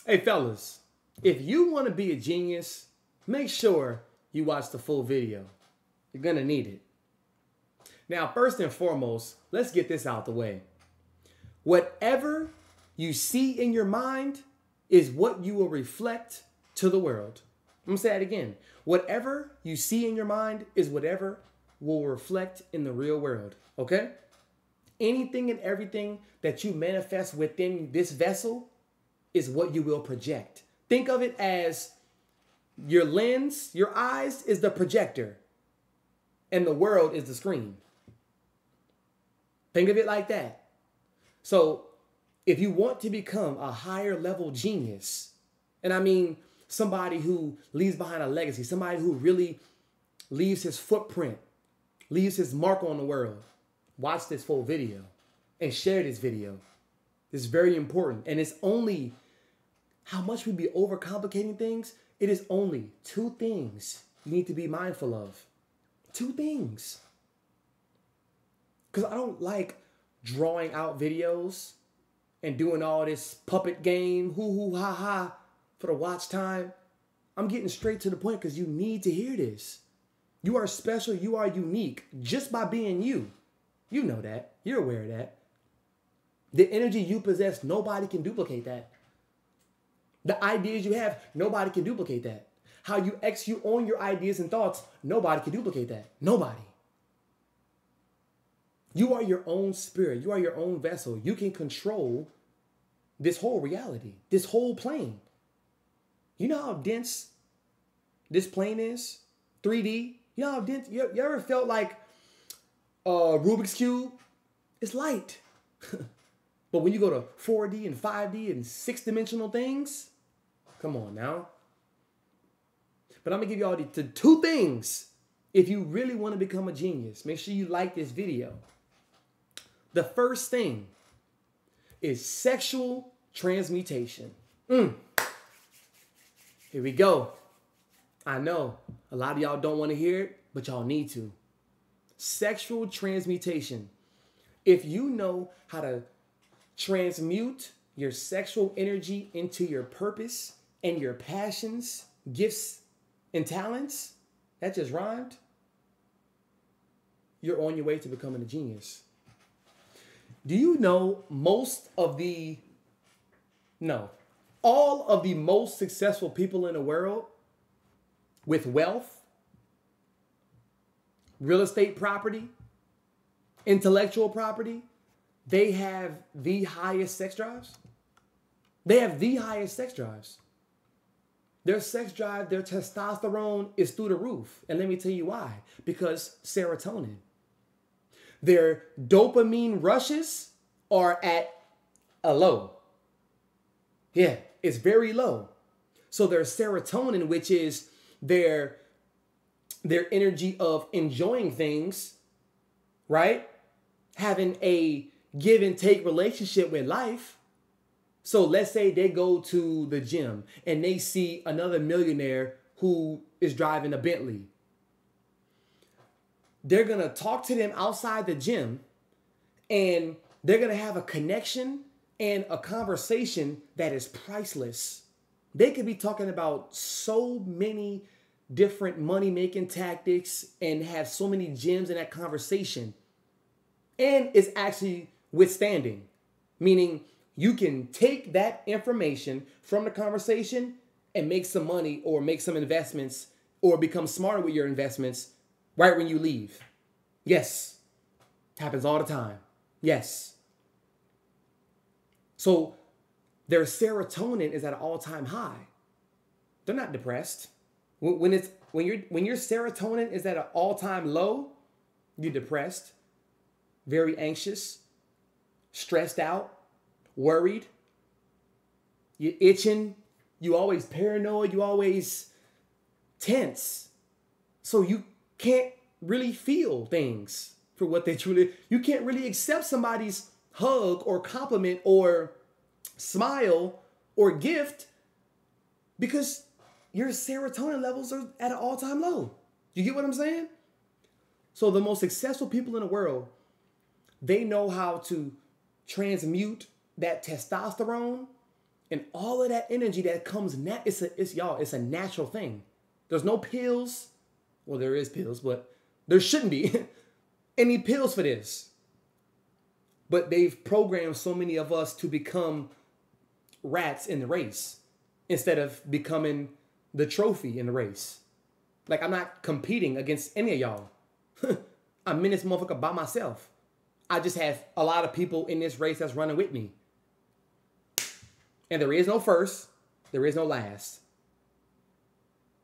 Hey, fellas, if you want to be a genius, make sure you watch the full video. You're going to need it. Now, first and foremost, let's get this out the way. Whatever you see in your mind is what you will reflect to the world. I'm going to say that again. Whatever you see in your mind is whatever will reflect in the real world. Okay? Anything and everything that you manifest within this vessel is what you will project. Think of it as your lens, your eyes is the projector, and the world is the screen. Think of it like that. So if you want to become a higher level genius, and I mean somebody who leaves behind a legacy, somebody who really leaves his footprint, leaves his mark on the world, watch this full video and share this video. It's very important. And it's only how much we be overcomplicating things. It is only 2 things you need to be mindful of. 2 things. Because I don't like drawing out videos and doing all this puppet game, hoo-hoo, ha-ha, for the watch time. I'm getting straight to the point because you need to hear this. You are special. You are unique just by being you. You know that. You're aware of that. The energy you possess, nobody can duplicate that. The ideas you have, nobody can duplicate that. How you execute on your ideas and thoughts, nobody can duplicate that. Nobody. You are your own spirit. You are your own vessel. You can control this whole reality, this whole plane. You know how dense this plane is? 3D. You know how dense? You ever felt like Rubik's Cube? It's light. But when you go to 4D and 5D and 6-dimensional things, come on now. But I'm going to give you all the 2 things. If you really want to become a genius, make sure you like this video. The first thing is sexual transmutation. Here we go. I know a lot of y'all don't want to hear it, but y'all need to. Sexual transmutation. If you know how to transmute your sexual energy into your purpose and your passions, gifts, and talents, that just rhymed, you're on your way to becoming a genius. Do you know all of the most successful people in the world with wealth, real estate property, intellectual property, they have the highest sex drives? They have the highest sex drives. Their sex drive, their testosterone is through the roof. And let me tell you why. Because serotonin. Their dopamine rushes are at a low. Yeah, it's very low. So their serotonin, which is their energy of enjoying things, right? Having a give and take relationship with life. So let's say they go to the gym and they see another millionaire who is driving a Bentley. They're going to talk to them outside the gym and they're going to have a connection and a conversation that is priceless. They could be talking about so many different money-making tactics and have so many gems in that conversation. And it's actually withstanding, meaning you can take that information from the conversation and make some money or make some investments or become smarter with your investments right when you leave. Yes. Happens all the time. Yes. So their serotonin is at an all-time high. They're not depressed. When your serotonin is at an all-time low, you're depressed, very anxious, stressed out, worried, you're itching, you always paranoid, you always tense. So you can't really feel things for what they truly, you can't really accept somebody's hug or compliment or smile or gift because your serotonin levels are at an all-time low. You get what I'm saying? So the most successful people in the world, they know how to transmute that testosterone And all of that energy that comes, it's a natural thing. There's no pills. Well, there is pills, but there shouldn't be any pills for this. But they've programmed so many of us to become rats in the race instead of becoming the trophy in the race. Like, I'm not competing against any of y'all. I'm in this motherfucker by myself. I just have a lot of people in this race that's running with me. And there is no first. There is no last.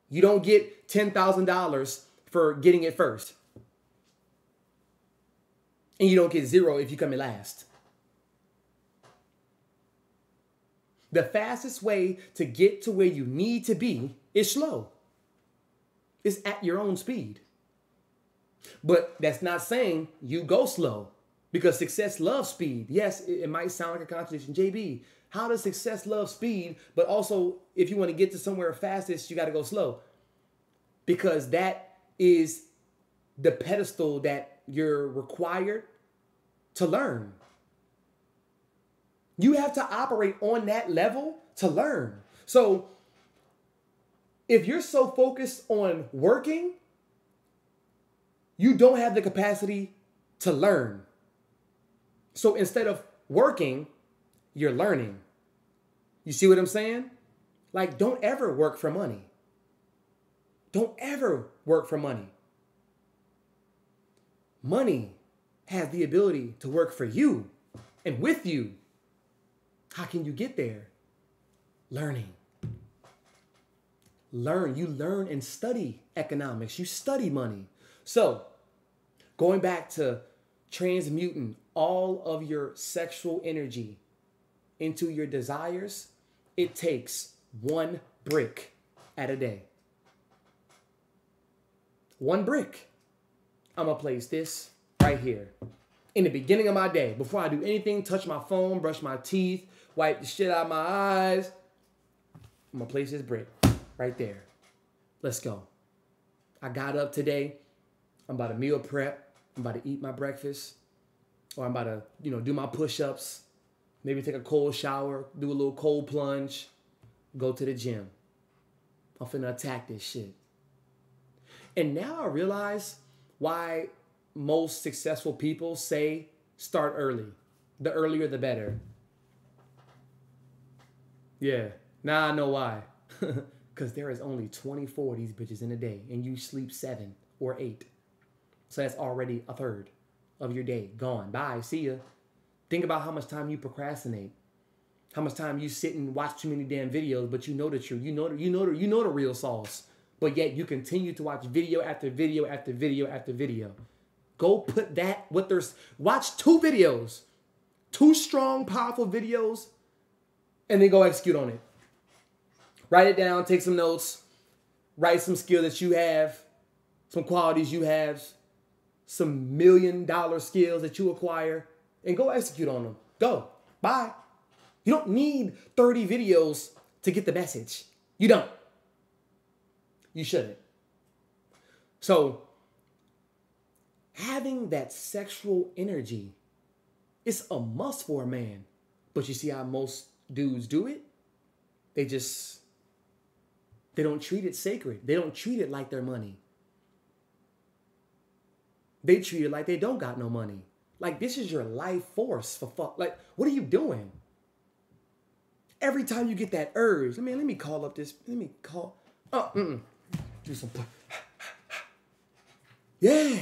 You don't get $10,000 for getting it first. And you don't get zero if you come in last. The fastest way to get to where you need to be is slow. It's at your own speed. But that's not saying you go slow, because success loves speed. Yes, it might sound like a contradiction. JB, how does success love speed? But also, if you want to get to somewhere fastest, you got to go slow. Because that is the pedestal that you're required to learn. You have to operate on that level to learn. So if you're so focused on working, you don't have the capacity to learn. So instead of working, you're learning. You see what I'm saying? Like, don't ever work for money. Don't ever work for money. Money has the ability to work for you and with you. How can you get there? Learning. Learn. You learn and study economics. You study money. So, going back to transmuting all of your sexual energy into your desires, it takes one brick at a day. One brick. I'm going to place this right here. In the beginning of my day, before I do anything, touch my phone, brush my teeth, wipe the shit out of my eyes, I'm going to place this brick right there. Let's go. I got up today. I'm about to meal prep. I'm about to eat my breakfast. Or I'm about to, do my push-ups. Maybe take a cold shower, do a little cold plunge, go to the gym. I'm finna attack this shit. And now I realize why most successful people say start early. The earlier, the better. Yeah, now I know why. Because there is only 24 of these bitches in a day, and you sleep 7 or 8. So that's already a third of your day gone. Bye, see ya. Think about how much time you procrastinate. How much time you sit and watch too many damn videos, but you know the truth. You know the real sauce. But yet you continue to watch video after video after video after video. Go put that with watch 2 videos. 2 strong, powerful videos, and then go execute on it. Write it down, take some notes, write some skill that you have, some qualities you have, some $1 million skills that you acquire, and go execute on them. Go. Bye. You don't need 30 videos to get the message. You don't. You shouldn't. So, having that sexual energy is a must for a man. But you see how most dudes do it? They don't treat it sacred. They don't treat it like their money. They treat it like they don't got no money. Like, this is your life force for fuck. Like, what are you doing? Every time you get that urge, let me call up this. Let me call. Do some. Yeah.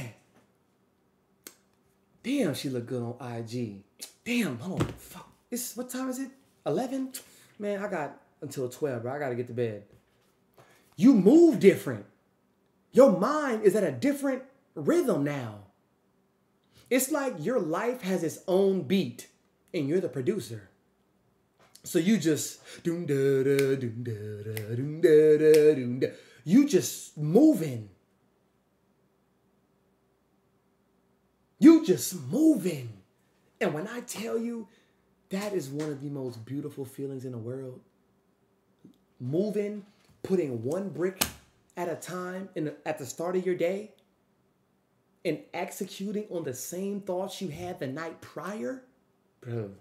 Damn, she look good on IG. Damn, hold on. Fuck. What time is it? 11? Man, I got until 12, bro. I gotta get to bed. You move different. Your mind is at a different rhythm now. It's like your life has its own beat and you're the producer. So you just you just moving. You just moving. And when I tell you, that is one of the most beautiful feelings in the world. Moving, putting one brick at a time at the start of your day, and executing on the same thoughts you had the night prior, bro.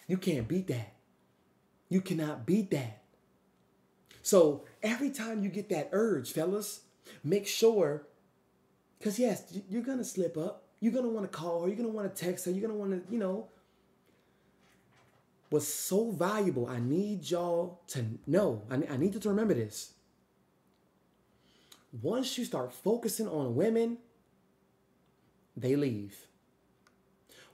You can't beat that. You cannot beat that. So every time you get that urge, fellas, make sure, because yes, you're going to slip up. You're going to want to call her. You're going to want to text her. You're going to want to, what's so valuable, I need y'all to know, I need you to remember this. Once you start focusing on women, they leave.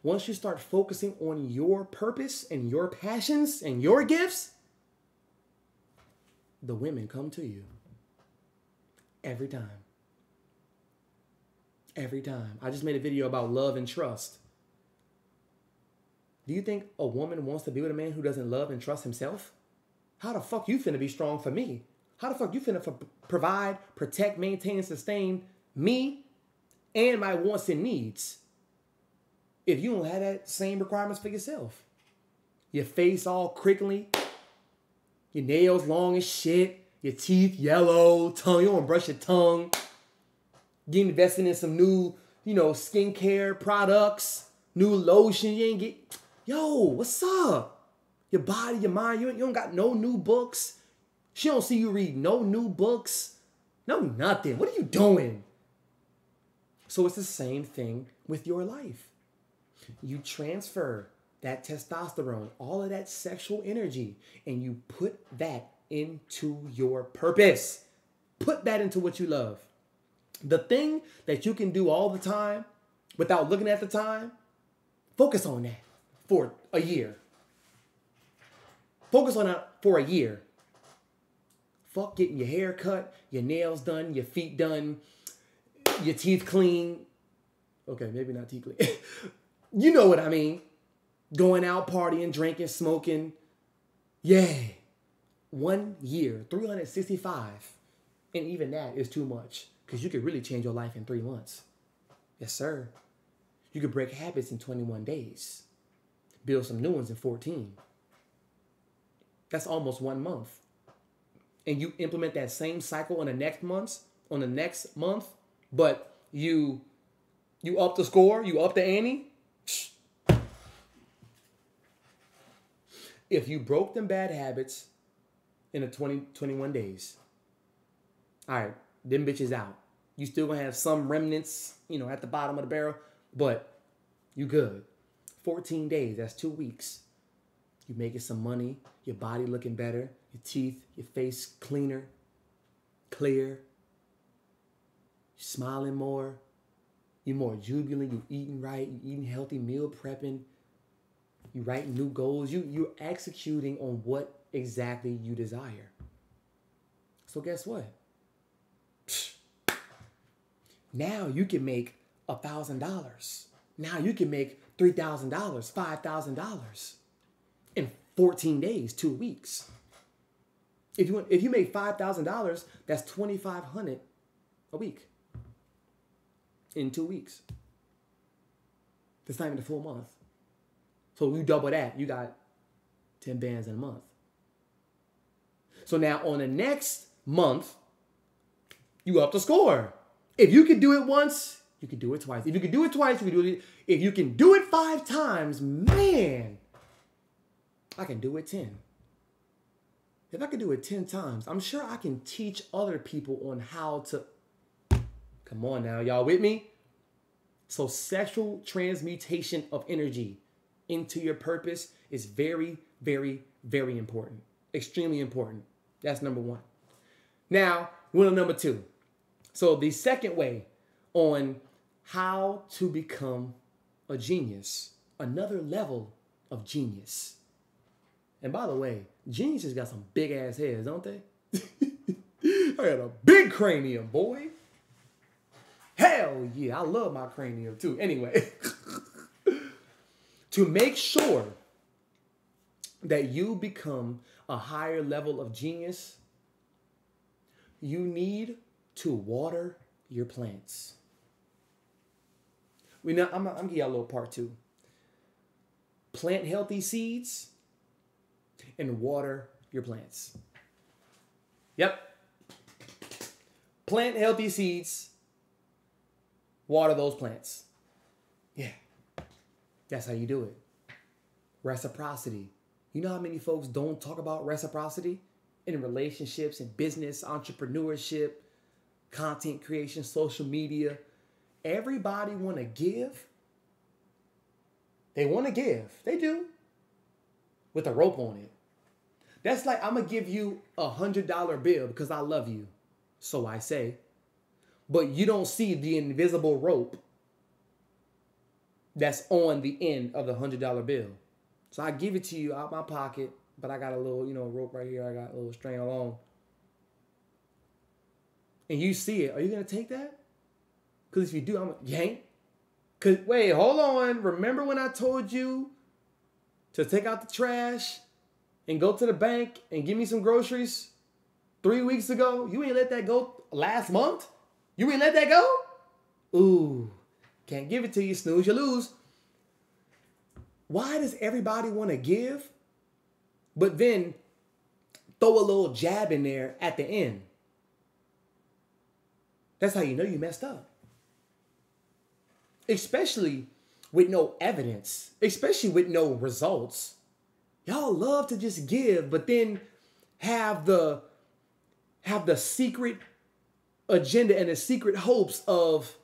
Once you start focusing on your purpose and your passions and your gifts, the women come to you. Every time. Every time. I just made a video about love and trust. Do you think a woman wants to be with a man who doesn't love and trust himself? How the fuck you finna be strong for me? How the fuck you finna provide, protect, maintain, and sustain me and my wants and needs if you don't have that same requirements for yourself? Your face all crinkly, your nails long as shit, your teeth yellow, tongue, you don't brush your tongue, you investing in some new, skincare products, new lotion, you ain't get, what's up? Your body, your mind, you don't got no new books. She don't see you read no new books. No nothing. What are you doing? So it's the same thing with your life. You transfer that testosterone, all of that sexual energy, and you put that into your purpose. Put that into what you love. The thing that you can do all the time without looking at the time, focus on that for a year. Focus on that for a year. Fuck getting your hair cut, your nails done, your feet done, your teeth clean. Okay, maybe not teeth clean. You know what I mean. Going out, partying, drinking, smoking. Yeah. 1 year, 365. And even that is too much because you could really change your life in 3 months. Yes, sir. You could break habits in 21 days. Build some new ones in 14. That's almost 1 month. And you implement that same cycle on the next month, but you up the score, you up the ante. If you broke them bad habits in the 21 days, all right, them bitches out. You still gonna have some remnants, at the bottom of the barrel, but you good. 14 days, that's 2 weeks. You making some money, your body looking better, your teeth, your face cleaner, clear. You're smiling more. You're more jubilant. You eating right. You eating healthy, meal prepping. You writing new goals. You're executing on what exactly you desire. So guess what? Now you can make $1,000. Now you can make $3,000, $5,000 in 14 days, 2 weeks. If you make $5,000, that's $2,500 a week in 2 weeks. That's not even the full month. So you double that, you got 10 bands in a month. So now on the next month, you up the score. If you could do it once, you could do it twice. If you could do it twice, you could do it. If you can do it 5 times, man, I can do it 10. If I could do it 10 times, I'm sure I can teach other people on how to. Come on now, y'all with me? So sexual transmutation of energy into your purpose is very, very, very important. Extremely important. That's number 1. Now, we're on number 2. So the second way on how to become a genius, another level of genius. And by the way, geniuses got some big ass heads, don't they? I got a big cranium, boy. Hell yeah, I love my cranium too. Anyway, to make sure that you become a higher level of genius, you need to water your plants. I'm gonna give you a little part 2. Plant healthy seeds and water your plants. Yep. Plant healthy seeds, water those plants. Yeah. That's how you do it. Reciprocity. You know how many folks don't talk about reciprocity in relationships and business, entrepreneurship, content creation, social media? Everybody want to give. They want to give. They do. With a rope on it. That's like, I'm going to give you $100 bill because I love you. So I say. But you don't see the invisible rope that's on the end of the $100 bill. So I give it to you out my pocket, but I got a little, rope right here. I got a little string along. And you see it. Are you going to take that? Because if you do, I'm going to yank. Because, wait, hold on. Remember when I told you to take out the trash and go to the bank and give me some groceries 3 weeks ago? You ain't let that go last month? You ain't let that go? Ooh, can't give it to you. Snooze, you lose. Why does everybody want to give, but then throw a little jab in there at the end? That's how you know you messed up. Especially with no evidence, especially with no results. Y'all love to just give, but then have the secret agenda and the secret hopes of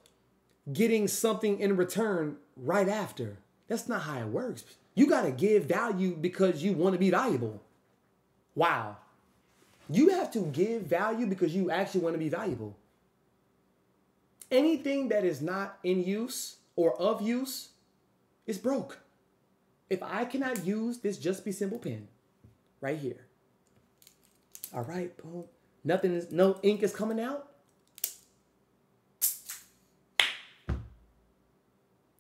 getting something in return right after. That's not how it works. You got to give value because you want to be valuable. Wow. You have to give value because you actually want to be valuable. Anything that is not in use or of use is broke. If I cannot use this Just Be Simple pen right here. All right, boom. No ink is coming out.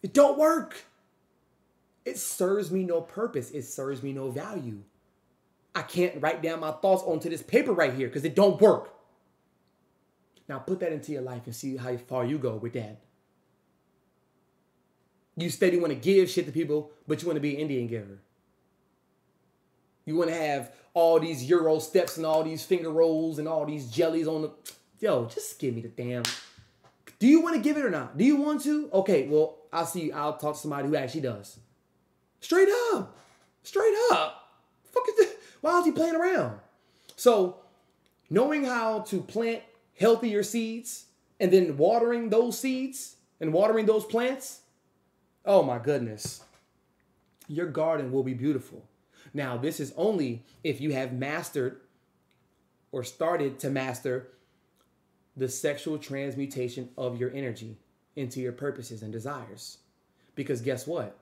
It don't work. It serves me no purpose. It serves me no value. I can't write down my thoughts onto this paper right here because it don't work. Now put that into your life and see how far you go with that. You steady want to give shit to people, but you want to be an Indian giver. You want to have all these Euro steps and all these finger rolls and all these jellies on the... Yo, just give me the damn... Do you want to give it or not? Do you want to? Okay, well, I'll talk to somebody who actually does. Straight up. Straight up. Fuck is this? Why is he playing around? So, knowing how to plant healthier seeds and then watering those seeds and watering those plants, oh my goodness. Your garden will be beautiful. Now, this is only if you have mastered or started to master the sexual transmutation of your energy into your purposes and desires. Because guess what?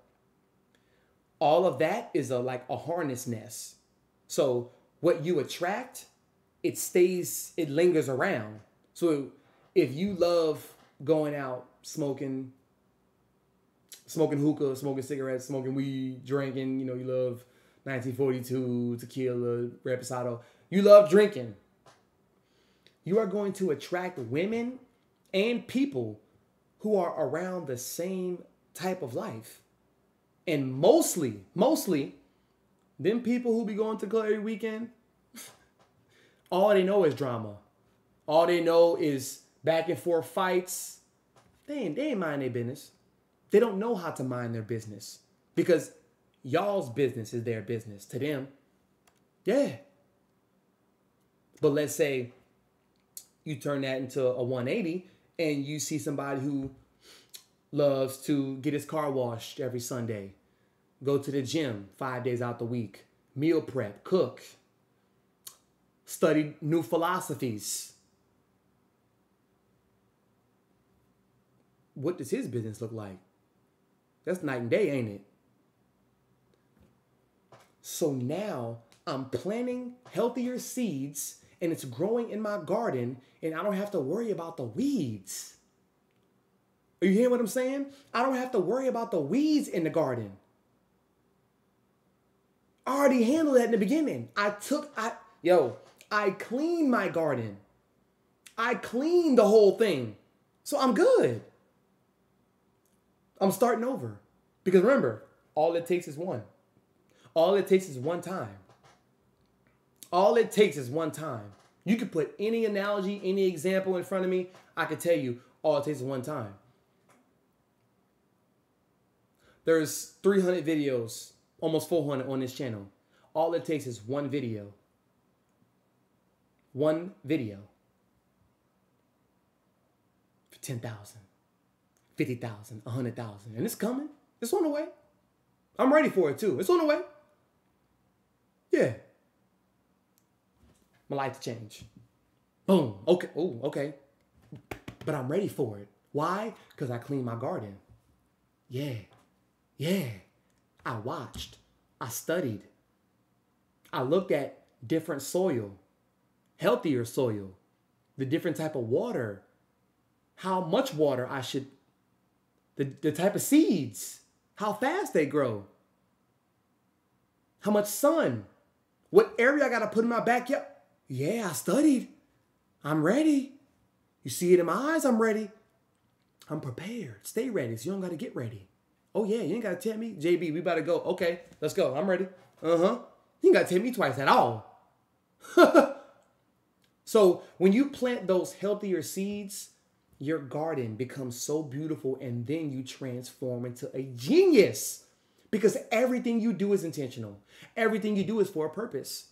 All of that is like a harness nest. So what you attract, it lingers around. So if you love going out smoking hookah, smoking cigarettes, smoking weed, drinking, you love 1942, tequila, reposado, you love drinking, you are going to attract women and people who are around the same type of life. And mostly, them people who be going to the club every weekend, all they know is drama. All they know is back and forth fights. They ain't mind their business. They don't know how to mind their business because y'all's business is their business to them. Yeah. But let's say you turn that into a 180 and you see somebody who loves to get his car washed every Sunday, go to the gym 5 days out the week, meal prep, cook, study new philosophies. What does his business look like? That's night and day, ain't it? So now I'm planting healthier seeds and it's growing in my garden and I don't have to worry about the weeds. Are you hearing what I'm saying? I don't have to worry about the weeds in the garden. I already handled that in the beginning. I cleaned my garden. I cleaned the whole thing. So I'm good. I'm starting over. Because remember, all it takes is one. All it takes is one time. All it takes is one time. You could put any analogy, any example in front of me. I could tell you all it takes is one time. There's 300 videos, almost 400 on this channel. All it takes is one video. One video. For 10,000, 50,000, 100,000. And it's coming. It's on the way. I'm ready for it too. It's on the way. Yeah. My life to change. Boom. Okay. Oh, okay. But I'm ready for it. Why? Because I cleaned my garden. Yeah. Yeah. I watched. I studied. I looked at different soil, healthier soil, the different type of water, how much water I should, the type of seeds, how fast they grow, how much sun, what area I got to put in my backyard. Yeah, I studied. I'm ready. You see it in my eyes, I'm ready. I'm prepared. Stay ready so you don't got to get ready. Oh, yeah, you ain't got to tell me. JB, we about to go. Okay, let's go. I'm ready. Uh-huh. You ain't got to tell me twice at all. So when you plant those healthier seeds, your garden becomes so beautiful, and then you transform into a genius because everything you do is intentional. Everything you do is for a purpose.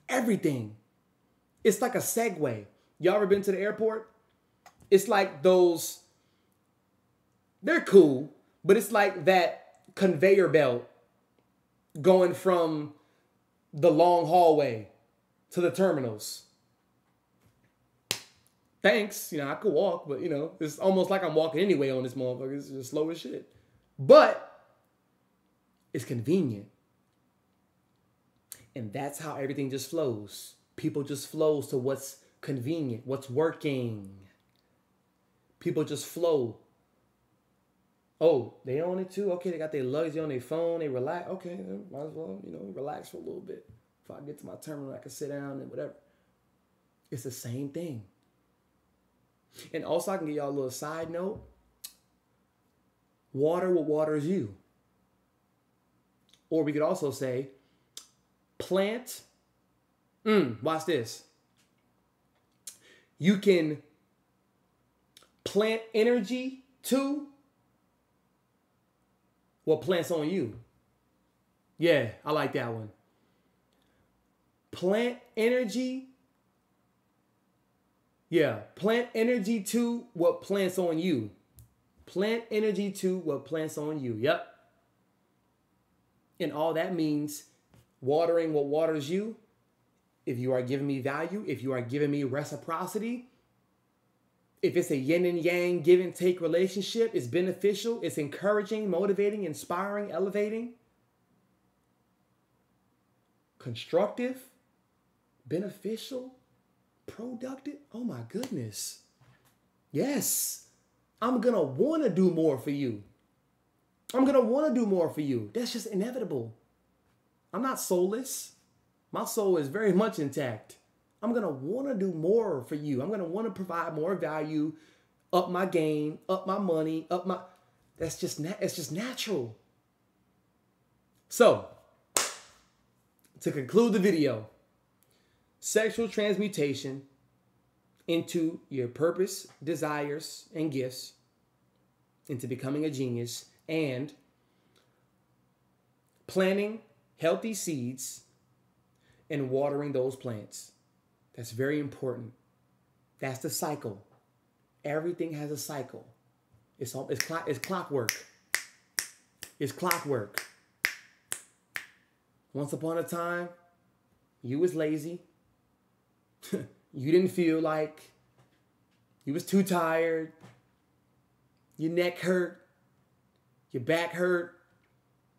Everything. It's like a Segway. Y'all ever been to the airport? It's like those, they're cool, but it's like that conveyor belt going from the long hallway to the terminals. Thanks. I could walk, but it's almost like I'm walking anyway on this motherfucker. It's just slow as shit. But it's convenient. And that's how everything just flows. People just flows to what's convenient, what's working. People just flow. Oh, they own it too? Okay, they got their luggage on their phone. They relax. Okay, might as well, relax for a little bit. If I get to my terminal, I can sit down and whatever. It's the same thing. And also, I can give y'all a little side note. Water what waters you. Or we could also say, plant. Watch this. You can plant energy to what plants on you. Yeah, I like that one. Plant energy. Yeah, plant energy to what plants on you. Plant energy to what plants on you. Yep. And all that means watering what waters you. If you are giving me value, if you are giving me reciprocity, if it's a yin and yang, give and take relationship, it's beneficial, it's encouraging, motivating, inspiring, elevating, constructive, beneficial, productive. Oh my goodness. Yes. I'm going to want to do more for you. I'm going to want to do more for you. That's just inevitable. I'm not soulless. My soul is very much intact. I'm going to want to do more for you. I'm going to want to provide more value, up my game, up my money, it's just natural. So, to conclude the video, sexual transmutation into your purpose, desires, and gifts, into becoming a genius, and planting healthy seeds and watering those plants. That's very important. That's the cycle. Everything has a cycle. It's clockwork. It's clockwork. Once upon a time, you was lazy. You didn't feel like. You was too tired. Your neck hurt. Your back hurt.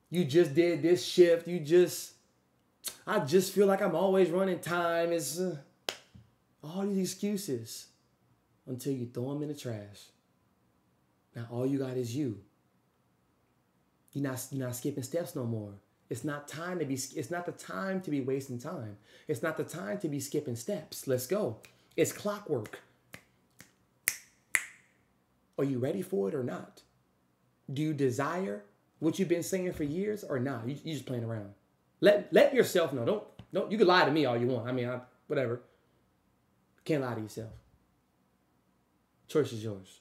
You just did this shift. I just feel like I'm always running time. It's all these excuses until you throw them in the trash. Now all you got is you. You're not skipping steps no more. It's not the time to be wasting time. It's not the time to be skipping steps. Let's go. It's clockwork. Are you ready for it or not? Do you desire what you've been saying for years or not? You just playing around. Let yourself know. Don't. You can lie to me all you want. Whatever. Can't lie to yourself. Choice is yours.